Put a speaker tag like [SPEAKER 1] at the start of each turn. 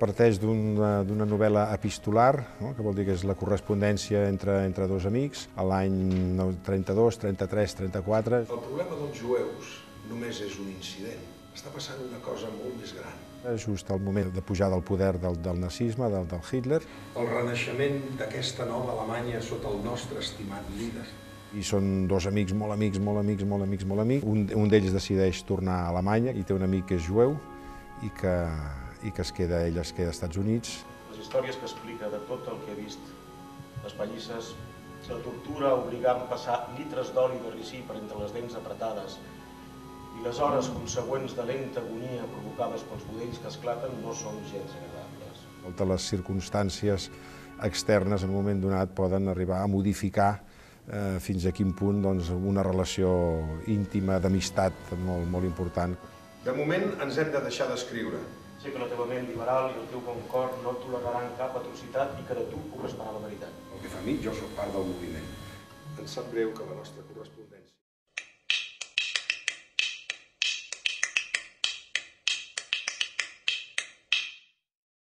[SPEAKER 1] Parteix d'una novel·la epistolar, que vol dir que és la correspondència entre dos amics, a l'any 32, 33, 34.
[SPEAKER 2] El problema dels jueus només és un incident. Està passant una cosa molt més gran.
[SPEAKER 1] Just al moment de pujar del poder del nazisme, del Hitler.
[SPEAKER 2] El renaixement d'aquesta nova Alemanya sota el nostre estimat líder.
[SPEAKER 1] I són dos amics, molt amics. Un d'ells decideix tornar a Alemanya i té un amic que és jueu i que ell es queda als Estats Units.
[SPEAKER 3] Les històries que explica de tot el que he vist, les pallisses, la tortura obligant a passar litres d'oli de ricí per entre les dents apretades i les hores consegüents de lenta agonia provocades pels budells que esclaten no són gens agradables.
[SPEAKER 1] Totes les circumstàncies externes en un moment donat poden arribar a modificar fins a quin punt una relació íntima, d'amistat molt important.
[SPEAKER 2] De moment ens hem de deixar d'escriure.
[SPEAKER 3] Sé que la teva ment liberal i el teu bon cor no toleraran cap atrocitat i que de tu puc esperar la veritat.
[SPEAKER 2] El que fa a mi, jo sóc part del moviment. Ens sap greu que la nostra correspondència